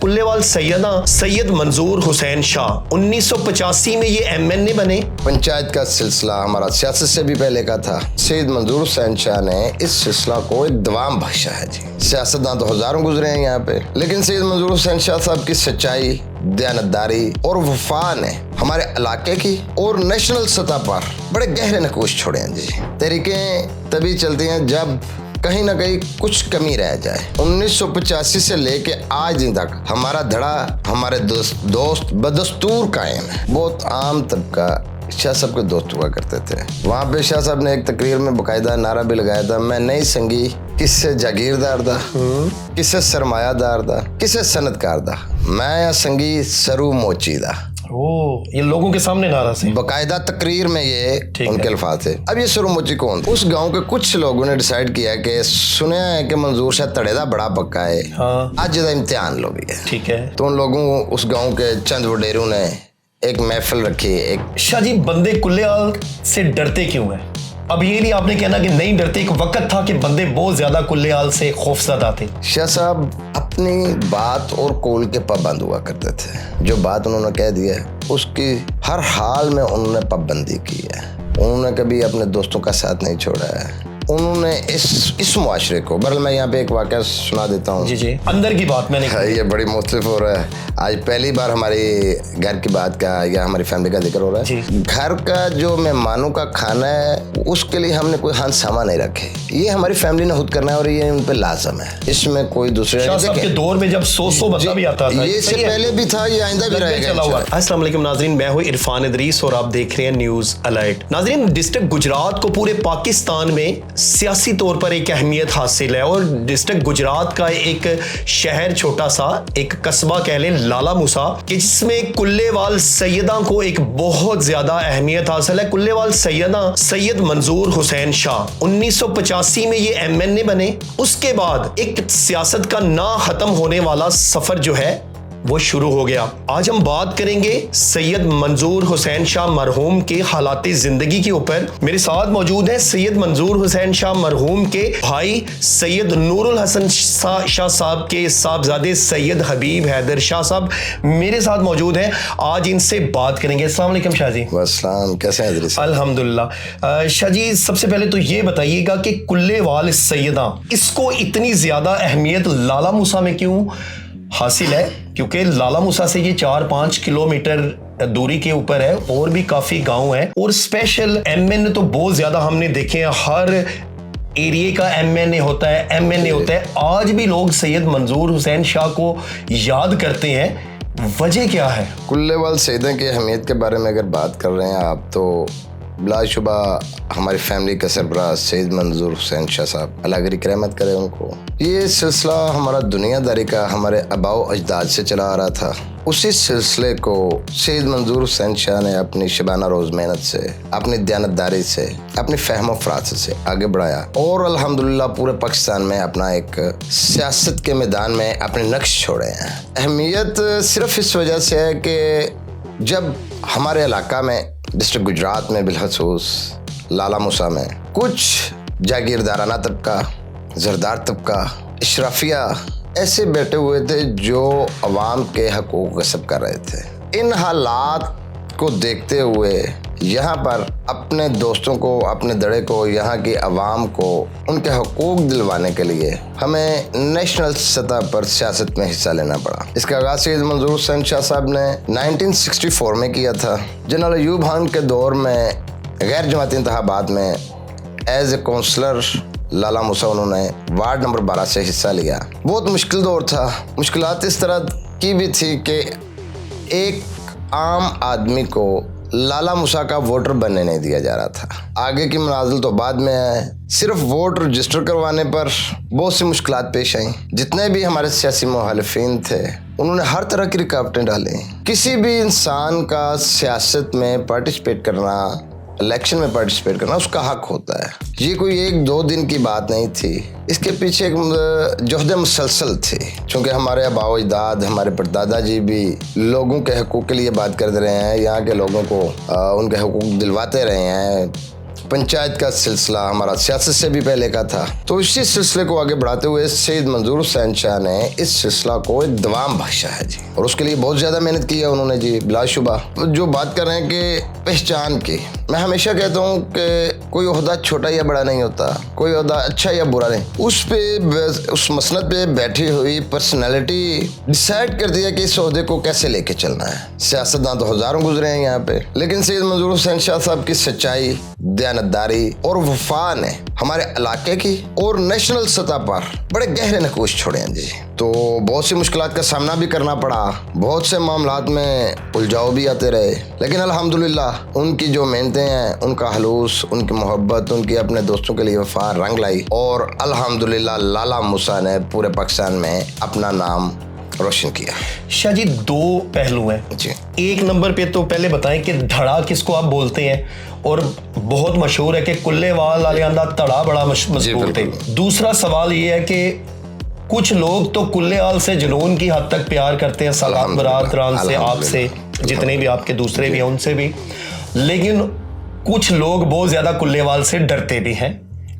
कुल्लेवाल सैयदा सैयद मंजूर हुसैन शाह 1985 में ये MNA बने। पंचायत का सिलसिला हमारा सियासत से भी पहले का था। सैयद मंजूर हुसैन शाह ने इस सिलसिला को एक दवाम बख्शा है जी। सियासतदान तो हजारों गुजरे हैं यहाँ पे, लेकिन सैयद मंजूर हुसैन शाह साहब की सच्चाई, दयानतदारी और वफा ने हमारे इलाके की और नेशनल सतह पर बड़े गहरे नकूश छोड़े हैं जी। तरीकें तभी चलती हैं जब कहीं ना कहीं कुछ कमी रह जाए। 1985 से लेके आज दिन तक हमारा धड़ा हमारे दोस्त बदस्तूर कायम है। बहुत आम तबका शाह साहब के दोस्त हुआ करते थे। वहाँ पे शाह साहब ने एक तकरीर में बाकायदा नारा भी लगाया था, मैं नहीं संगी किससे जागीरदार दा, किससे सरमायादार दा, किससे सनतकार दा, मैं संगी सरू मोची दा। ये लोगों के सामने नारा से बाकायदा तकरीर में ये उनके अल्फाज थे। अब ये सरूमुची कौन? उस गांव के कुछ लोगों ने डिसाइड किया कि सुना है कि मंजूर शाह तड़ेदा बड़ा पक्का है, हाँ। आज ज्यादा इम्तिहान लो भी है। ठीक है। तो उन लोगों उस गांव के चंद वडेरों ने एक महफिल रखी। एक शाह जी, बंदे कुल्लेवाल से डरते क्यों हैं? अब ये नहीं आपने कहना कि नहीं डरते। एक वक्त था कि बंदे बहुत ज्यादा कुल्लेवाल से खौफजदा थे। शाह साहब अपनी बात और कौल के पाबंद हुआ करते थे। जो बात उन्होंने कह दी है उसकी हर हाल में उन्होंने पाबंदी की है। उन्होंने कभी अपने दोस्तों का साथ नहीं छोड़ा है। उन्होंने इस मुआशरे को, बहरहाल मैं यहाँ पे एक वाकया सुना देता हूँ। जी जी, अंदर की बात मैंने ये बड़ी मुख्तलिफ हो रहा है। आज पहली बार हमारी घर की बात का या हमारी फैमिली का जिक्र हो रहा है। घर का जो मेहमानों का खाना है उसके लिए हमने कोई हंगामा नहीं रखे। ये हमारी फैमिली ने खुद करना है और ये उन पे लाजम है। इसमें कोई दूसरे के दौर में जब 100 बंदा भी आता था, ये इससे पहले भी था, ये आइंदा भी रहेगा। अस्सलाम वालेकुम नाज़रीन, मैं हूँ इरफान इदरीस और आप देख रहे हैं न्यूज़ अलर्ट। नाज़रीन, डिस्ट्रिक्ट गुजरात को पूरे पाकिस्तान में सियासी तौर पर एक अहमियत हासिल है और डिस्ट्रिक्ट गुजरात का एक शहर, छोटा सा एक कस्बा कह लें, लाला मूसा, कि जिसमें कुल्लेवाल सैयदा को एक बहुत ज्यादा अहमियत हासिल है। कुल्लेवाल सैयदा सैयद मंजूर हुसैन शाह 1985 में ये MNA बने। उसके बाद एक सियासत का ना खत्म होने वाला सफर जो है वो शुरू हो गया। आज हम बात करेंगे सैयद मंजूर हुसैन शाह मरहूम के हालात जिंदगी के ऊपर। मेरे साथ मौजूद है सैयद मंजूर हुसैन शाह मरहूम के भाई सैयद नूरुल हसन शाह साहब के साहबजादे सैयद हबीब हैदर शाह साहब मेरे साथ मौजूद हैं। आज इनसे बात करेंगे। अस्सलाम वालेकुम शाह जी। अस्सलाम, कैसे हैं इदरीस? अल्हम्दुलिल्लाह। शाह जी, सबसे पहले तो ये बताइएगा कि कुल्लेवाल सैयदा, इसको इतनी ज्यादा अहमियत लाला मूसा में क्यों हासिल है? क्योंकि लाला मूसा से ये 4-5 किलोमीटर दूरी के ऊपर है और भी काफी गांव है और स्पेशल MNA तो बहुत ज्यादा हमने देखे हैं। हर एरिया का MNA होता है। आज भी लोग सैयद मंजूर हुसैन शाह को याद करते हैं। वजह क्या है? कुल्लेवाल सैयदा की अहमियत के बारे में अगर बात कर रहे हैं आप, तो बिलाशुबा हमारी फैमिली का सरबराह सैयद मंजूर हुसैन शाह साहब, अल्लाह की रहमत करे उनको। ये सिलसिला हमारा दुनियादारी का हमारे आबाओ अजदाद से चला आ रहा था। उसी सिलसिले को सैयद मंजूर हुसैन शाह ने अपनी शबाना रोज मेहनत से, अपनी दयानतदारी से, अपनी फहम फरासत से आगे बढ़ाया और अल्हम्दुलिल्लाह पूरे पाकिस्तान में अपना एक सियासत के मैदान में अपने नक्श छोड़े हैं। अहमियत सिर्फ इस वजह से है कि जब हमारे इलाका में डिस्ट्रिक्ट गुजरात में बिलखसूस लाला मूसा में कुछ जागीरदाराना तबका, जरदार तबका, इशराफिया ऐसे बैठे हुए थे जो अवाम के हकूक़ गस्ब कर रहे थे। इन हालात को देखते हुए यहाँ पर अपने दोस्तों को, अपने दड़े को, यहाँ की अवाम को उनके हकूक़ दिलवाने के लिए हमें नेशनल सतह पर सियासत में हिस्सा लेना पड़ा। इसका आगाज़ सैयद मंजूर हुसैन शाह साहब ने 1964 में किया था। जनरल अयूब खान के दौर में गैर जमाती इंतखाबात में एज ए काउंसलर लाला मूसा उन्होंने वार्ड नंबर 12 से हिस्सा लिया। बहुत मुश्किल दौर था। मुश्किलात इस तरह की भी थी कि एक आम आदमी को लाला मूसा का वोटर बनने नहीं दिया जा रहा था। आगे की मनाजिल तो बाद में है। सिर्फ वोट रजिस्टर करवाने पर बहुत सी मुश्किलात पेश आई। जितने भी हमारे सियासी मुखालिफिन थे उन्होंने हर तरह की रुकावटें डाली। किसी भी इंसान का सियासत में पार्टिसिपेट करना, इलेक्शन में पार्टिसिपेट करना उसका हक होता है। ये कोई 1-2 दिन की बात नहीं थी। इसके पीछे एक जुहद मुसलसल थी। चूँकि हमारे आबाओ अजदाद, हमारे परदादा जी भी लोगों के हकूक़ के लिए बात करते रहे हैं, यहाँ के लोगों को उनके हकूक़ दिलवाते रहे हैं। पंचायत का सिलसिला हमारा सियासत से भी पहले का था। तो इसी सिलसिले को आगे बढ़ाते हुए सैयद मंजूर हुसैन शाह ने इस सिलसिला को एक दवाम बख्शा है जी, और उसके लिए बहुत ज्यादा मेहनत की है उन्होंने जी, बिलाशुबा। जो बात कर रहे हैं कि पहचान की, मैं हमेशा कहता हूँ कि कोई ओहदा छोटा या बड़ा नहीं होता, कोई ओहदा अच्छा या बुरा नहीं, उस मसनद पे बैठी हुई पर्सनैलिटी डिसाइड कर दिया कि इस ओहदे को कैसे लेके चलना है। सियासतदान तो हजारों गुजरे हैं यहाँ पे, लेकिन सैयद मंजूर हुसैन शाह साहब की सच्चाई, दयानतदारी और वफा ने हमारे इलाके की और नेशनल सतह पर बड़े गहरे नकूश छोड़े हैं जी। तो बहुत सी मुश्किलात का सामना भी करना पड़ा, बहुत से मामलात में उलझाव भी आते रहे, लेकिन अल्हम्दुलिल्लाह उनकी जो मेहनतें हैं, उनका हलूस, उनकी मोहब्बत, उनकी अपने दोस्तों के लिए वफा रंग लाई, और अल्हम्दुलिल्लाह लाला मूसा ने पूरे पाकिस्तान में अपना नाम रोशन किया। शाह जी, दो पहलू हैं जी। एक नंबर पे तो पहले बताएं कि धड़ा किसको आप बोलते हैं, और बहुत मशहूर है कि कुल्लेवाल आलियांदा धड़ा बड़ा मजबूत है। दूसरा सवाल ये है कि कुछ लोग तो कुल्लेवाल से जुनून की हद तक प्यार करते हैं, सालात बरादरान से, आपसे, जितने भी आपके दूसरे भी हैं उनसे भी, लेकिन कुछ लोग बहुत ज्यादा कुल्लेवाल से डरते भी हैं,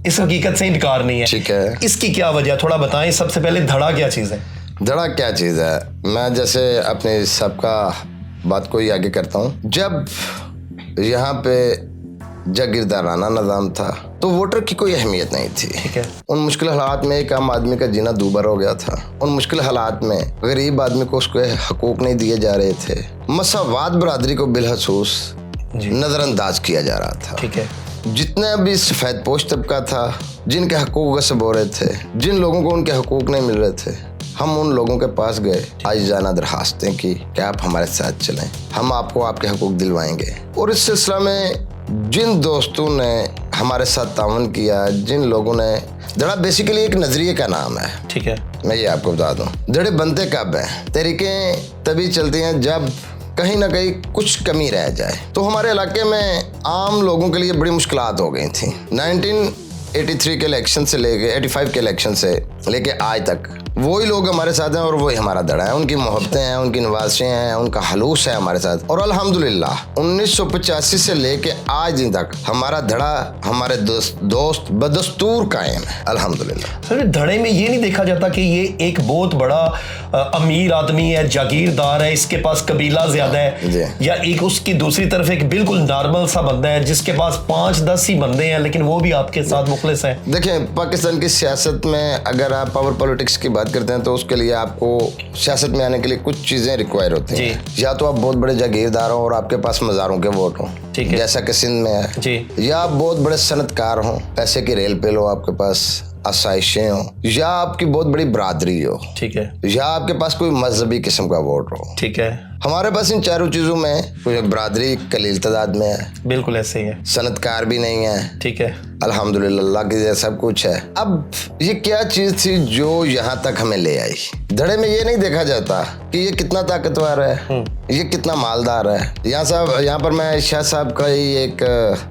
इस हकीकत से इनकार नहीं है। ठीक है, इसकी क्या वजह, थोड़ा बताएं। सबसे पहले धड़ा क्या चीज़ है? धड़ा क्या चीज़ है, मैं जैसे अपने सबका बात को ही आगे करता हूँ। जब यहाँ पे जागीरदाराना निज़ाम था तो वोटर की कोई अहमियत नहीं थी। ठीक है। उन मुश्किल हालात में एक आम आदमी का जीना दूभर हो गया था। उन मुश्किल हालात में गरीब आदमी को उसके हकूक नहीं दिए जा रहे थे। मसावात बरादरी को बिलखसूस नज़रअंदाज किया जा रहा था। ठीक है। जितने भी सफ़ेद पोश तबका था, जिनके हकूक गस्ब हो रहे थे, जिन लोगों को उनके हकूक नहीं मिल रहे थे, हम उन लोगों के पास गए, आजिज़ाना दरखास्तें की कि आप हमारे साथ चलें, हम आपको आपके हकूक दिलवाएंगे। और इस सिलसिला में जिन दोस्तों ने हमारे साथ तावन किया, जिन लोगों ने, धड़ा बेसिकली एक नज़रिए का नाम है। ठीक है। मैं ये आपको बता दूं, धड़े बनते कब हैं, तरीक़ें तभी चलती हैं जब कहीं ना कहीं कुछ कमी रह जाए। तो हमारे इलाके में आम लोगों के लिए बड़ी मुश्किलात हो गई थी। 1983 के इलेक्शन से लेके 85 के इलेक्शन से लेके आज तक वही लोग हमारे साथ हैं और वही हमारा धड़ा है। उनकी मोहब्बतें हैं, उनकी नवाज़ें हैं, उनका हलूस है हमारे साथ। और अल्हम्दुलिल्लाह 1985 से लेके आज दिन तक हमारा धड़ा, हमारे दोस्त बदस्तूर कायम है अल्हम्दुलिल्लाह। सर, धड़े में ये नहीं देखा जाता कि ये एक बहुत बड़ा अमीर आदमी है, जागीरदार है, इसके पास कबीला ज्यादा है, या एक उसकी दूसरी तरफ एक बिल्कुल नॉर्मल सा बंदा है जिसके पास 5-10 ही बंदे हैं, लेकिन वो भी आपके साथ मुखलिस है? देखें, पाकिस्तान की सियासत में अगर आप पावर पॉलिटिक्स की बात करते हैं तो उसके लिए आपको सियासत में आने के लिए कुछ चीजें रिक्वायर होती हैं। या तो आप बहुत बड़े जागीरदार हो और आपके पास मज़ारों के वोट हो, जैसा कि सिंध में है जी। या आप बहुत बड़े सनतकार हो, पैसे की रेल पेल हो आपके पास, आसाइशें हो, या आपकी बहुत बड़ी बरादरी हो, ठीक है, या आपके पास कोई मजहबी किस्म का वोट हो। ठीक है। हमारे पास इन चारों चीजों में कोई बरादरी कलील तादाद में है, बिल्कुल ऐसे ही है, सनतकार भी नहीं है, ठीक है, अल्हम्दुलिल्लाह अल्लाह की जैसा सब कुछ है। अब ये क्या चीज थी जो यहाँ तक हमें ले आई? धड़े में ये नहीं देखा जाता कि ये कितना ताकतवर है, ये कितना मालदार है। यहाँ पर मैं शाह साहब का ही एक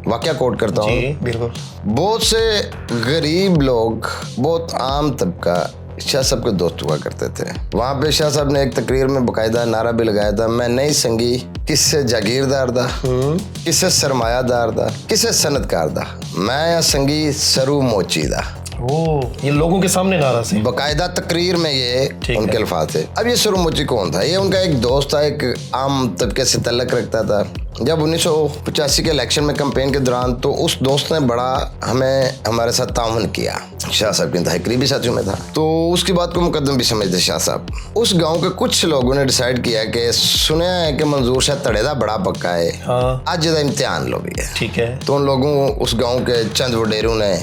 वाकया कोट करता हूँ। बिल्कुल। बहुत से गरीब लोग, बहुत आम तबका शाह साहब के दोस्त हुआ करते थे। वहाँ पे शाह साहब ने एक तकरीर में बाकायदा नारा भी लगाया था, मैं नहीं संगी किससे जागीरदार दा, किससे सरमायादार दा, किससे सनतकार दा, मैं संगी सरू मोची दा। ये लोगों के सामने नारा से बाकायदा तकरीर में ये उनके अल्फाज थे। अब ये सरू मोची कौन था? ये उनका एक दोस्त था, एक आम तबके से तल्लक रखता था। जब 1985 के इलेक्शन में कैंपेन के दौरान तो उस दोस्त ने बड़ा हमारे साथ ताउन किया, शाह साहब के इंतहाई करीबी साथियों में था, तो उसकी बात को मुकद्दम भी समझते शाह साहब। उस गांव के कुछ लोगों ने डिसाइड किया कि सुना है कि मंजूर शाह धड़े दा बड़ा पक्का है, आज जदा इम्तिहान लो भी है। ठीक है। तो उन लोगों, उस गाँव के चंद वडेरों ने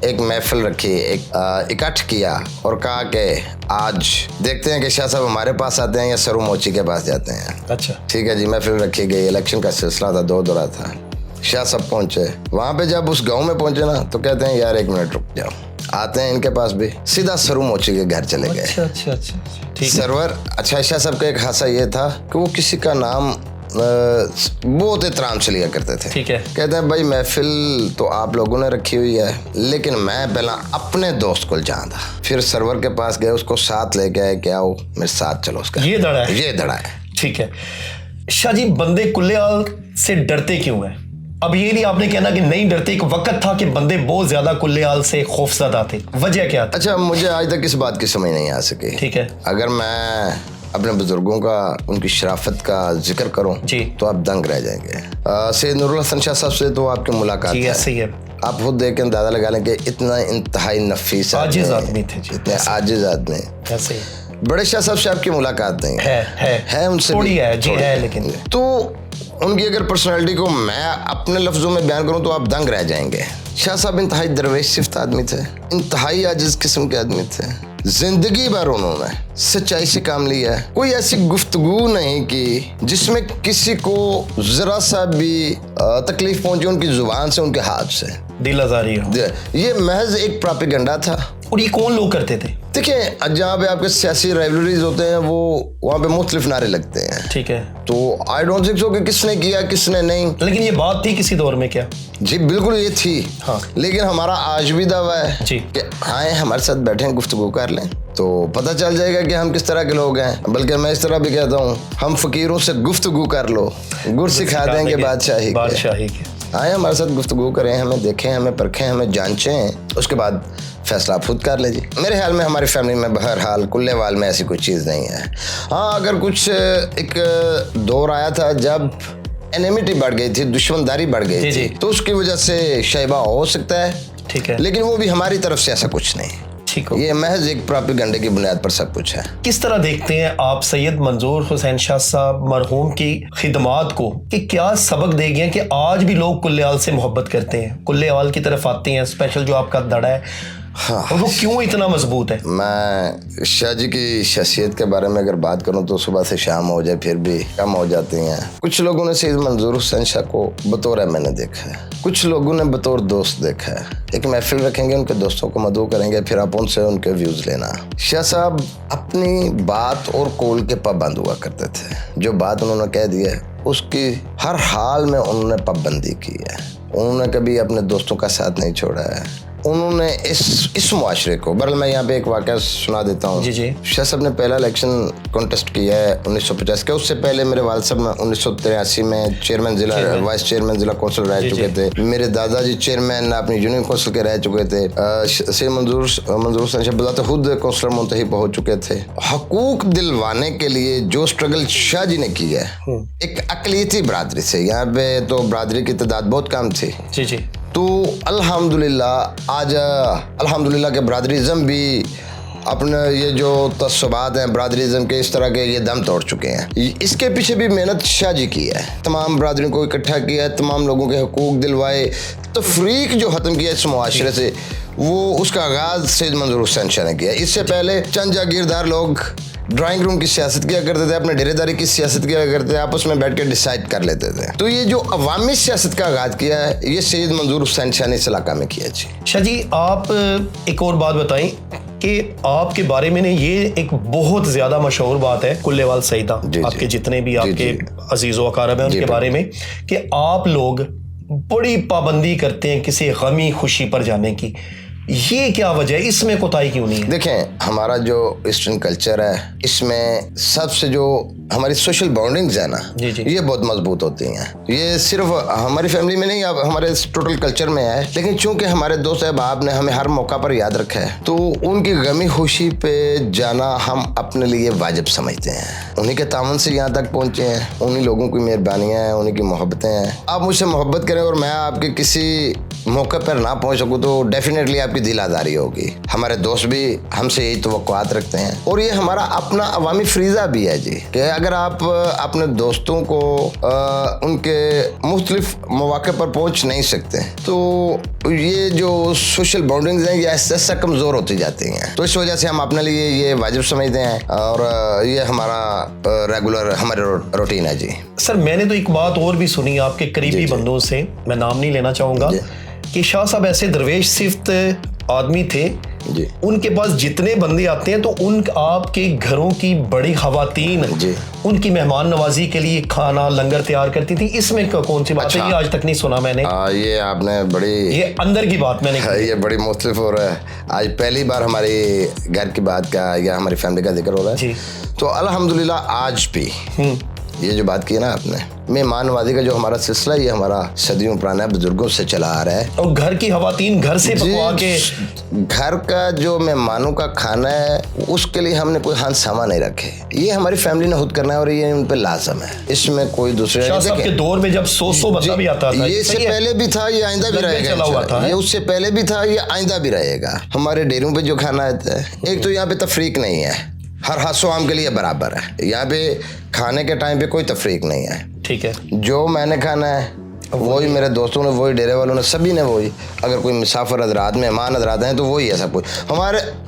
एक महफिल रखी, एक इकट्ठ किया और कहा कि आज देखते हैं कि शाह साहब हमारे पास आते हैं या सरू मोची के पास जाते हैं। अच्छा, ठीक है जी। महफिल रखी गई, इलेक्शन का सिलसिला था, 2 दौरा था। शाह साहब पहुंचे वहां पे। जब उस गांव में पहुंचे ना तो कहते हैं यार 1 मिनट रुक जाओ, आते हैं इनके पास भी, सीधा सरू मोची के घर चले गए। अच्छा, सरवर। अच्छा, शाह साहब का एक खासा ये था कि वो किसी का नाम बहुत एहतराम से लिया करते थे। ठीक है। कहते हैं भाई महफिल तो आप लोगों ने रखी हुई है, लेकिन मैं पहला अपने दोस्त को जाना, फिर सरवर के पास गए, उसको साथ लेके आए, क्या हो मेरे साथ चलो उसका। ये धड़ा है। ठीक है। शाह जी, बंदे कुल्लेआल से डरते क्यों हैं? अब ये नहीं आपने कहना कि नहीं डरते, एक वक्त था कि बंदे बहुत ज्यादा कुल्ले-आल से खौफजदा थे, वजह क्या थी? अच्छा, मुझे आज तक इस बात की समझ नहीं आ सकी। ठीक है। अगर मैं अपने बुजुर्गों का, उनकी शराफत का जिक्र करूं जी, तो आप दंग रह जाएंगे। सैयद नूरुल हसन शाह साहब से तो आपकी मुलाकात जी, है, ऐसे ही है। आप खुद देख के अंदाजा लगा लें कि इतना इंतहाई नफीस आजिज आदमी थे जी, इतने आजिज आदमी। ऐसे ही बड़े शाह साहब से आपकी मुलाकात नहीं है उनसे थोड़ी भी, है जी, थोड़ी है लेकिन तो उनकी अगर पर्सनालिटी को मैं अपने लफ्जों में बयान करूं तो आप दंग रह जाएंगे। शाह साहब इंतहाई दरवेश सिफ्त आदमी थे, इंतहाई आजिज किस्म के आदमी थे। जिंदगी भर उन्होंने सच्चाई से काम लिया है। कोई ऐसी गुफ्तगू नहीं की जिसमें किसी को जरा सा भी तकलीफ पहुंची, उनकी जुबान से, उनके हाथ से दिल आजारी हो। ये महज एक प्रोपेगेंडा था। और ये कौन लोग करते थे? देखिए, जहाँ पे आपके सियासी राइवलरीज होते हैं वो वहाँ पे मुख्तलिफ नारे लगते हैं। ठीक है। तो आई डोंट थिंक सो कि किसने किया किसने नहीं। लेकिन ये बात थी किसी दौर में क्या? जी बिल्कुल ये थी। हाँ। लेकिन हमारा आज भी दावा है जी कि आए हमारे साथ बैठे गुफ्तगू कर लें तो पता चल जाएगा कि हम किस तरह के लोग हैं। बल्कि मैं इस तरह भी कहता हूँ, हम फकीरों से गुफ्तगू कर लो, गुर सिखा देंगे बादशाही के। आए हमारे साथ गुफ्तगू करें, हमें देखें, हमें परखें, हमें जांचें, उसके बाद फैसला आप खुद कर लीजिए। मेरे ख्याल में हमारी फैमिली में बहरहाल कुल्लेवाल में ऐसी कोई चीज़ नहीं है। हाँ, अगर कुछ एक दौर आया था जब एनिमिटी बढ़ गई थी, दुश्मनदारी बढ़ गई थी, तो उसकी वजह से शैबा हो सकता है। ठीक है। लेकिन वो भी हमारी तरफ से ऐसा कुछ नहीं। ठीक हो। ये महज एक प्रोपेगेंडे की बुनियाद पर सब कुछ है। किस तरह देखते हैं आप सैयद मंजूर हुसैन शाह साहब मरहूम की खिदमात को, कि क्या सबक दे गए कि आज भी लोग कुल्ले-आल से मोहब्बत करते हैं, कुल्ले-आल की तरफ आते हैं, स्पेशल जो आपका दड़ा है? हाँ, और वो क्यों इतना मजबूत है? मैं शाह जी की शख्सियत के बारे में अगर बात करूं तो सुबह से शाम हो जाए फिर भी कम हो जाती हैं। कुछ लोगों ने सैयद मंजूर हुसैन शाह को बतौर मैंने देखा है, कुछ लोगों ने बतौर दोस्त देखा है। एक महफिल रखेंगे, उनके दोस्तों को मदऊ करेंगे, फिर आप उनसे उनके व्यूज लेना। शाह साहब अपनी बात और कौल के पाबंद हुआ करते थे। जो बात उन्होंने कह दी है उसकी हर हाल में उन्होंने पाबंदी की है। उन्होंने कभी अपने दोस्तों का साथ नहीं छोड़ा है। उन्होंने इस मुआशरे को, बहरहाल मैं यहाँ पे एक वाक़या सुना देता हूँ। जी जी। शाह साहब ने पहला इलेक्शन कॉन्टेस्ट किया है 1950 के। उससे पहले मेरे वालिद साहब 1983 में चेयरमैन जिला, वाइस चेयरमैन जिला कौंसिल रह चुके थे। मेरे दादाजी चेयरमैन अपनी यूनियन कौंसिल के रह चुके थे। सैयद मंजूर हुसैन शाह बजाते खुद कौंसलर मुंतखब हो चुके थे। हकूक दिलवाने के लिए जो स्ट्रगल शाह जी ने की है, एक अक़लियती बरादरी से, यहाँ पे तो बरादरी की तादाद बहुत कम थी। जी जी। तो अल्हम्दुलिल्लाह आज अल्हम्दुलिल्लाह के बरादरीज़म भी अपने ये जो तस्सुबात हैं बरादरीज़म के, इस तरह के ये दम तोड़ चुके हैं। इसके पीछे भी मेहनत शाह जी की है। तमाम बरादरियों को इकट्ठा किया है, तमाम लोगों के हकूक दिलवाए, तफरीक जो ख़त्म किया इस मुआशरे से, वो उसका आगाज़ सैयद मंजूर हुसैन शाह ने किया। इससे पहले चंद जागीरदार लोग ड्राइंग रूम की सियासत किया करते थे, अपने डेरेदारी की सियासत किया करते थे, आपस में बैठ के डिसाइड कर लेते थे। तो ये जो अवामी सियासत का आगाज किया है, ये सैयद मंजूर हुसैन शाह ने इस इलाका में किया। जी शाह जी, आप एक और बात बताएं कि आपके बारे में ये एक बहुत ज्यादा मशहूर बात है कुल्लेवाल सईदा, आपके जितने भी आपके अजीज़ व अकारब हैं उनके बारे में, कि आप लोग बड़ी पाबंदी करते हैं किसी गमी खुशी पर जाने की। ये क्या वजह है, इसमें कोताही क्यों नहीं है? देखें, हमारा जो ईस्टर्न कल्चर है, इसमें सबसे जो हमारी सोशल बॉन्डिंग्स है ना, ये बहुत मजबूत होती हैं। ये सिर्फ हमारी फैमिली में नहीं, अब हमारे टोटल कल्चर में है। लेकिन चूंकि हमारे दोस्त अहबाब ने हमें हर मौका पर याद रखा है, तो उनकी गमी खुशी पे जाना हम अपने लिए वाजिब समझते हैं। उन्हीं के तावन से यहाँ तक पहुँचे हैं, उन्हीं लोगों की मेहरबानियाँ हैं, उन्हीं की मोहब्बतें हैं। आप मुझसे मोहब्बत करें और मैं आपके किसी मौके पर ना पहुँच सकूँ तो डेफिनेटली आपकी दिल आज़ारी होगी। हमारे दोस्त भी हमसे यही तवक्कुआत रखते हैं, और ये हमारा अपना अवामी फ्रीज़ा भी है जी, कि अगर आप अपने दोस्तों को उनके मुख्तलिफ मौके पर पहुंच नहीं सकते, तो ये जो सोशल बॉन्डिंग्स हैं ये ऐसा कमज़ोर होती जाती हैं। तो इस वजह से हम अपने लिए ये वाजिब समझते हैं, और ये हमारा रेगुलर हमारे रूटीन है। जी सर, मैंने तो एक बात और भी सुनी आपके करीबी बंदों से, मैं नाम नहीं लेना चाहूँगा, कि शाह साहब ऐसे दरवेश सिफ्त आदमी थे जी। उनके पास जितने बंदे आते हैं तो उन आपके घरों की बड़ी खवातीन उनकी मेहमान नवाजी के लिए खाना लंगर तैयार करती थी। इसमें कौन सी बात है? ये आज तक नहीं सुना मैंने। ये आपने बड़ी, ये अंदर की बात मैंने ये बड़ी मुख्तलिफ हो रहा है। आज पहली बार हमारी घर की बात का या हमारी फैमिली का जिक्र हो रहा है। तो अल्हम्दुलिल्लाह आज भी ये जो बात की है ना आपने, मेहमान नवाजी का जो हमारा सिलसिला, ये हमारा सदियों पुराना बुजुर्गों से चला आ रहा है। और घर की खवातीन घर से पकवा के, घर का जो मेहमानों का खाना है उसके लिए हमने कोई हाथ सामा नहीं रखे। ये हमारी फैमिली ने खुद करना है और ये उन पे लाजम है, इसमें कोई दूसरे। शाह साहब के दौर में जब 100 बंदा भी आता था, ये इससे पहले भी था, ये आइंदा भी रहेगा। ये उससे पहले भी था, ये आइंदा भी रहेगा। हमारे डेरों पे जो खाना आता है, एक तो यहाँ पे तफरीक नहीं है, हर हासो आम के लिए बराबर है। यहाँ पे खाने के टाइम पे कोई तफरीक नहीं है। ठीक है, जो मैंने खाना है वही मेरे दोस्तों ने, वही डेरे वालों ने, सभी ने वही। अगर कोई मुसाफिर हजरात, मेहमान हजरात हैं तो वही है सब कुछ।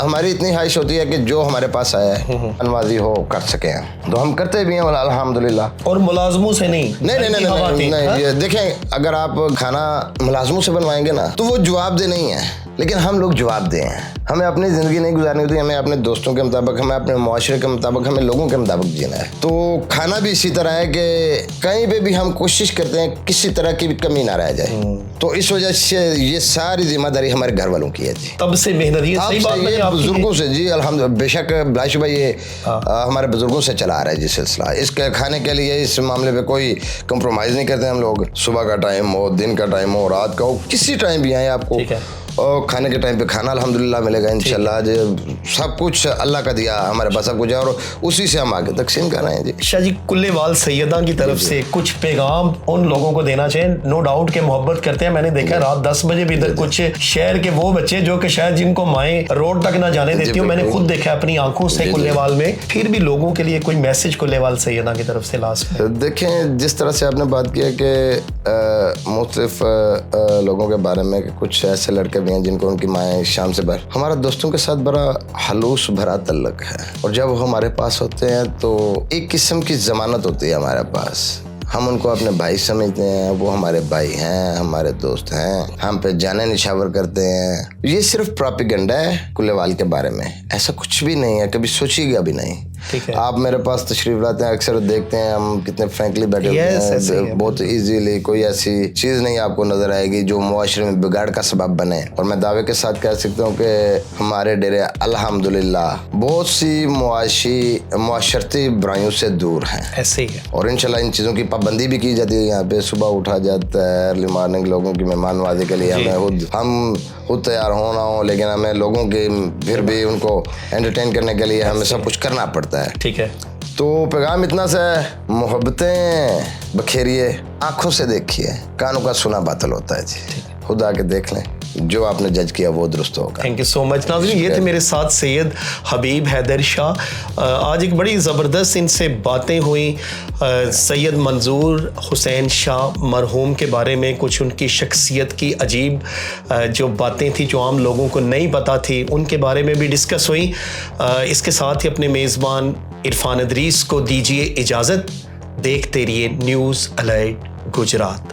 हमारी इतनी ख्वाहिश होती है कि जो हमारे पास आया है नवाजी हो कर सके, तो हम करते भी हैं अल्हम्दुलिल्लाह। और मुलाजमों से नहीं? नहीं, ये देखें, अगर आप खाना मुलाजमों से बनवाएंगे ना तो वो जवाबदेह नहीं है, लेकिन हम लोग जवाबदेह हैं। हमें अपनी ज़िंदगी नहीं गुजारनी होती, हमें अपने दोस्तों के मुताबिक, हमें अपने मुआशरे के मुताबिक, हमें लोगों के मुताबिक जीना है। तो खाना भी इसी तरह है कि कहीं पे भी हम कोशिश करते हैं किसी तरह की भी कमी ना रह जाए। तो इस वजह से ये सारी जिम्मेदारी हमारे घर वालों की है जी। तब से मेहनत, ये बुजुर्गों से जी, अल्हम्दुलिल्लाह, बेशक बिलाशुबा ये हमारे बुजुर्गों से चला आ रहा है जी सिलसिला। इसके खाने के लिए इस मामले पे कोई कंप्रोमाइज़ नहीं करते हम लोग। सुबह का टाइम हो, दिन का टाइम हो, रात का हो, किसी टाइम भी आए आपको, और खाने के टाइम पे खाना अल्हम्दुलिल्लाह मिलेगा इंशाल्लाह। सब कुछ अल्लाह का दिया, हमारे पास सब कुछ है और उसी से हम आगे तकसीम कर रहे हैं जी। शाह जी, कुल्लेवाल सैयदा की तरफ से कुछ पैगाम उन लोगों को देना चाहिए, नो डाउट के मोहब्बत करते हैं। मैंने देखा रात 10 बजे भी इधर कुछ शहर के वो बच्चे जो कि शायद जिनको माएँ रोड तक ना जाने देती हो, मैंने खुद देखा अपनी आंखों से कुल्लेवाल में। फिर भी लोगों के लिए कोई मैसेज कुल्लेवाल सैयदा की तरफ से लास्ट में? देखें, जिस तरह से आपने बात की है कि मुख्तलिफ लोगों के बारे में, कुछ ऐसे लड़के भी हैं जिनको उनकी माएँ शाम से बाहर, हमारा दोस्तों के साथ बड़ा हलूस भरा तल्लक है। और जब वो हमारे पास होते हैं तो एक किस्म की जमानत होती है हमारे पास। हम उनको अपने भाई समझते हैं, वो हमारे भाई हैं, हमारे दोस्त हैं, हम पे जाने निशावर करते हैं। ये सिर्फ प्रोपेगेंडा है कुल्लेवाल के बारे में, ऐसा कुछ भी नहीं है, कभी सोचिएगा भी नहीं। आप मेरे पास तशरीफ लाते हैं, अक्सर देखते हैं हम कितने फ्रैंकली बैठे होते हैं, बहुत इजीली, कोई ऐसी चीज़ नहीं आपको नजर आएगी जो मुआशरे में बिगाड़ का सबब बने। और मैं दावे के साथ कह सकता हूँ कि हमारे डेरे अल्हम्दुलिल्लाह बहुत सी मुआशरती बुराइयों से दूर हैं। ऐसे ही है, और इंशाल्लाह इन चीज़ों की पाबंदी भी की जाती है। यहाँ पे सुबह उठा जाता है, अर्ली मॉर्निंग लोगों की मेहमान नवाजी के लिए हम खुद तैयार हो ना हो, लेकिन हमें लोगों के फिर भी उनको एंटरटेन करने के लिए हमें सब कुछ करना पड़ता है। ठीक है, तो पैगाम इतना सा, मोहब्बतें बखेरिए, आंखों से देखिए, कानों का सुना बातल होता है जी। खुद आके देख लें, जो आपने जज किया वो दुरुस्त होगा। थैंक यू सो मच नाज़रीन, ये थे मेरे साथ सैयद हबीब हैदर शाह। आज एक बड़ी ज़बरदस्त इनसे बातें हुई सैयद मंजूर हुसैन शाह मरहूम के बारे में, कुछ उनकी शख्सियत की अजीब जो बातें थी जो आम लोगों को नहीं पता थी, उनके बारे में भी डिस्कस हुई। इसके साथ ही अपने मेज़बान इरफान अदरीस को दीजिए इजाज़त। देखते रहिए न्यूज़ अलर्ट गुजरात।